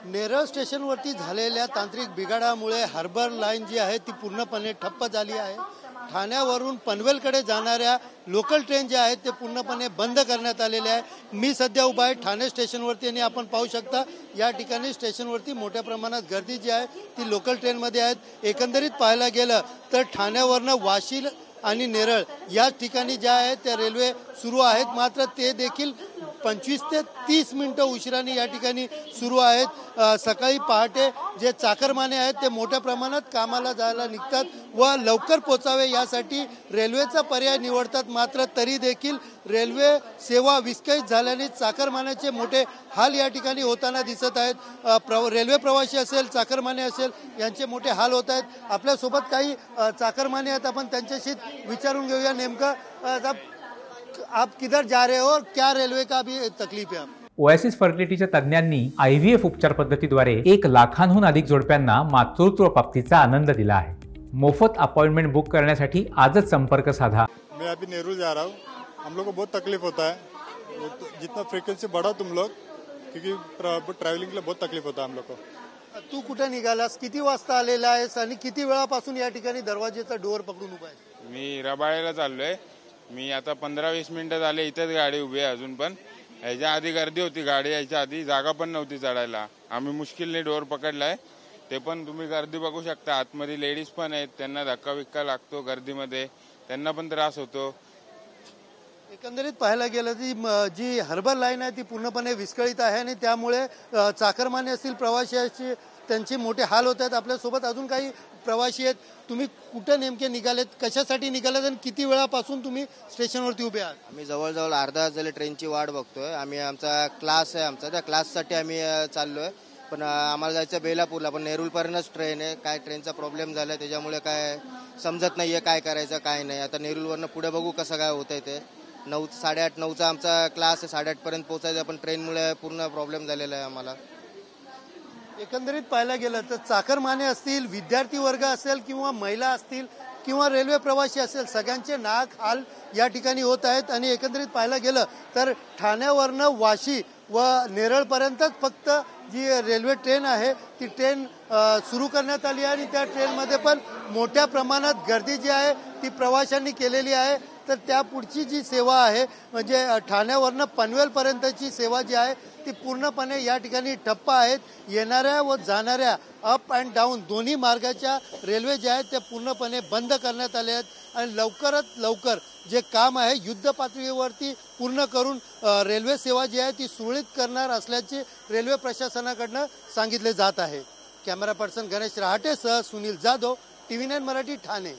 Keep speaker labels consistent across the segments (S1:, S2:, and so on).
S1: नेरळ स्टेशनवरती झालेल्या तांत्रिक बिघाडामुळे हार्बर लाईन जी आहे ती पूर्णपणे ठप्प झाली आहे। ठाण्यावरून पनवेलकडे जाणाऱ्या लोकल ट्रेन ज्या आहेत ते पूर्णपणे बंद करण्यात आलेले आहे। मी सध्या उभा आहे ठाणे स्टेशनवरती आणि आपण पाहू शकता या ठिकाणी स्टेशनवरती मोठ्या प्रमाणात गर्दी जी आहे ती लोकल ट्रेनमध्ये आहेत। एकंदरीत पाहायला गेलं तर ठाण्यावरनं वाशी आणि नेरळ या ठिकाणी ज्या आहेत त्या रेल्वे सुरू आहेत, मात्र ते देखील 25 ते 30 मिनिटं उशिराने या ठिकाणी सुरू आहेत। सकाळी पहाटे जे चाकरमाने आहेत ते मोठ्या प्रमाणात कामाला जायला निघतात व लवकर पोचावे यासाठी रेल्वेचा पर्याय निवडतात, मात्र तरी देखील रेल्वे सेवा विस्कळीत झाल्याने चाकरमान्याचे मोठे हाल या ठिकाणी होताना दिसत आहेत। रेल्वे प्रवासी असेल, चाकरमाने असेल यांचे मोठे हाल होत आहेत। आपल्यासोबत काही चाकरमाने आहेत, आपण त्यांच्याशी विचारून घेऊया नेमकं आप किधर जा रहे हो और क्या रेलवे का भी तकलीफ है?
S2: ओएसिस फर्टिलिटीच्या तज्ञांनी IVF उपचार पद्धतीद्वारे 1 लाखांहून अधिक जोडप्यांना मातृत्व प्राप्तीचा आनंद दिला आहे। मोफत अपॉइंटमेंट बुक करण्यासाठी आजच संपर्क साधा।
S3: मैं अभी नेहरू जा रहा हूँ। हम लोग को बहुत तकलीफ होता है, जितना फ्रीक्वेंसी बढ़ा तुम लोग, क्योंकि ट्रैवलिंग के लिए बहुत तकलीफ होता है हम लोग को।
S1: तू कुठे निघालास, किती वाजता आलेला आहेस आणि किती वेळापासून या ठिकाणी दरवाजेचा डोर पकडून उभा आहेस?
S4: मी रबाळेला चाललोय। मी आता 15-20 मिनिटं झाले इथेच गाडी उभी आहे अजून पण। याच्या आधी गर्दी होती, गाडी यायच्या आधी जागा पण नव्हती चढायला। आम्ही मुश्किलने डोर पकडलाय, ते पण तुम्ही गर्दी बघू शकता। आतमध्ये लेडीज पण आहेत, त्यांना धक्का विक्का लागतो गर्दीमध्ये, त्यांना पण त्रास होतो।
S1: एकंदरीत पाहायला गेलं तर जी हार्बर लाईन आहे ती पूर्णपणे विस्कळीत आहे आणि त्यामुळे चाकरमाने असतील, प्रवासी असतील, त्यांचे मोठे हाल होत आहेत। आपल्यासोबत अजून काही प्रवासी आहेत। तुम्ही कुठे नेमके निघालेत, कशासाठी निघालेत आणि किती वेळापासून तुम्ही स्टेशनवरती उभे आहात?
S5: आम्ही जवळजवळ अर्धा तास झाले ट्रेनची वाट बघतोय। आम्ही आमचा क्लास आहे, आमचा त्या क्लाससाठी आम्ही चाललोय, पण आम्हाला जायचं बेलापूरला, पण नेरूळपर्यंतच ट्रेन आहे। काय ट्रेनचा प्रॉब्लेम झाला त्याच्यामुळे काय समजत नाहीये काय करायचं काय नाही। आता नेरूळवरनं पुढे बघू कसं काय होतंय ते। 8:30-9चा आमचा क्लास आहे, 8:30 पर्यंत पोहोचायचं, पण ट्रेनमुळे पूर्ण प्रॉब्लेम झालेला आहे आम्हाला।
S1: एकंदरीत पाहायला गेलं तर चाकरमाने असतील, विद्यार्थी वर्ग असेल किंवा महिला असतील किंवा रेल्वे प्रवासी असेल, सगळ्यांचे नाक हाल या ठिकाणी होत आहेत। आणि एकंदरीत पाहायला गेलं तर ठाण्यावरनं वाशी व नेरळपर्यंतच फक्त जी रेल्वे ट्रेन आहे ती ट्रेन सुरू करण्यात आली आहे आणि त्या ट्रेनमध्ये पण मोठ्या प्रमाणात गर्दी जी आहे ती प्रवाशांनी केलेली आहे। तर त्या पुढची जी सेवा आहे म्हणजे ठाण्यावरनं पनवेलपर्यंतची सेवा जी आहे ती पूर्णपणे या ठिकाणी ठप्प आहेत। येणाऱ्या व जाणाऱ्या अप अँड डाऊन दोन्ही मार्गाच्या रेल्वे ज्या आहेत त्या पूर्णपणे बंद करण्यात आल्या आहेत आणि लवकरात लवकर जे काम आहे युद्ध पातळीवरती पूर्ण करून रेल्वे सेवा जी आहे ती सुरळीत करणार असल्याचे रेल्वे प्रशासनाकडनं सांगितले जात आहे। कॅमेरा पर्सन गणेश रहाटेसह सुनील जाधव, TV9 मराठी, ठाणे।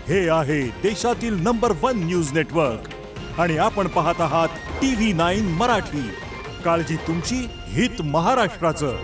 S6: हे आहे देशातील नंबर 1 न्यूज नेटवर्क आणि आपण पाहत आहात TV9 मराठी। काळजी तुमची, हित महाराष्ट्राचं।